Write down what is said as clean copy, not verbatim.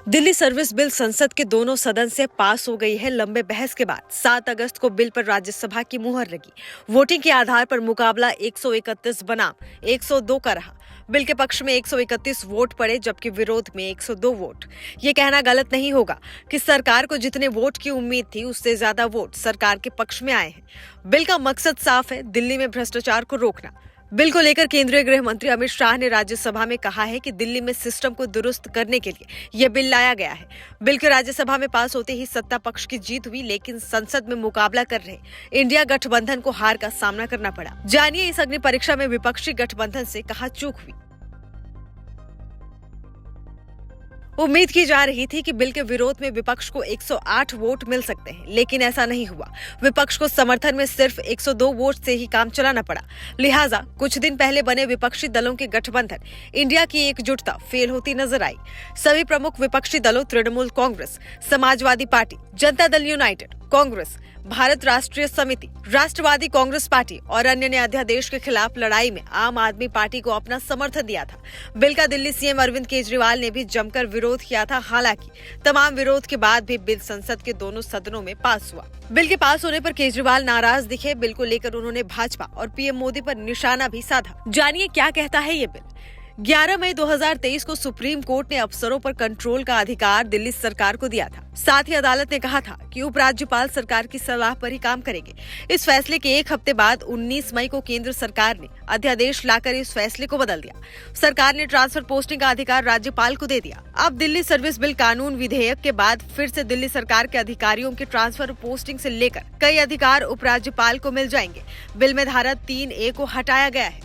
Delhi service bill संसद के दोनों सदन से पास हो गई है। लंबे बहस के बाद 7 अगस्त को बिल पर राज्यसभा की मुहर लगी। वोटिंग के आधार पर मुकाबला 131 बनाम 102 का रहा। बिल के पक्ष में 131 वोट पड़े, जबकि विरोध में 102 वोट। ये कहना गलत नहीं होगा कि सरकार को जितने वोट की उम्मीद थी, उससे ज्यादा वोट सरकार के पक्ष में आए हैं। बिल का मकसद साफ है, दिल्ली में भ्रष्टाचार को रोकना। बिल को लेकर केंद्रीय गृह मंत्री अमित शाह ने राज्यसभा में कहा है कि दिल्ली में सिस्टम को दुरुस्त करने के लिए यह बिल लाया गया है। बिल के राज्यसभा में पास होते ही सत्ता पक्ष की जीत हुई, लेकिन संसद में मुकाबला कर रहे इंडिया गठबंधन को हार का सामना करना पड़ा। जानिए इस अग्नि परीक्षा में विपक्षी गठबंधन से कहां चूक हुई। उम्मीद की जा रही थी कि बिल के विरोध में विपक्ष को 108 वोट मिल सकते हैं, लेकिन ऐसा नहीं हुआ। विपक्ष को समर्थन में सिर्फ 102 वोट से ही काम चलाना पड़ा। लिहाजा कुछ दिन पहले बने विपक्षी दलों के गठबंधन इंडिया की एकजुटता फेल होती नजर आई। सभी प्रमुख विपक्षी दलों तृणमूल कांग्रेस, समाजवादी पार्टी, जनता दल यूनाइटेड, कांग्रेस, भारत राष्ट्रीय समिति, राष्ट्रवादी कांग्रेस पार्टी और अन्य ने अध्यादेश के खिलाफ लड़ाई में आम आदमी पार्टी को अपना समर्थन दिया था। बिल का दिल्ली सीएम अरविंद केजरीवाल ने भी जमकर विरोध किया था। हालांकि तमाम विरोध के बाद भी बिल संसद के दोनों सदनों में पास हुआ। बिल के पास होने पर केजरीवाल नाराज दिखे। बिल को लेकर उन्होंने भाजपा और पीएम मोदी पर निशाना भी साधा। जानिए क्या कहता है ये बिल। 11 मई 2023 को सुप्रीम कोर्ट ने अफसरों पर कंट्रोल का अधिकार दिल्ली सरकार को दिया था। साथ ही अदालत ने कहा था कि उपराज्यपाल सरकार की सलाह पर ही काम करेंगे। इस फैसले के एक हफ्ते बाद 19 मई को केंद्र सरकार ने अध्यादेश लाकर इस फैसले को बदल दिया। सरकार ने ट्रांसफर पोस्टिंग का अधिकार राज्यपाल को दे दिया। अब दिल्ली सर्विस बिल कानून विधेयक के बाद फिर से दिल्ली सरकार के अधिकारियों के ट्रांसफर पोस्टिंग से लेकर कई अधिकार उपराज्यपाल को मिल जाएंगे। बिल में धारा 3A को हटाया गया है।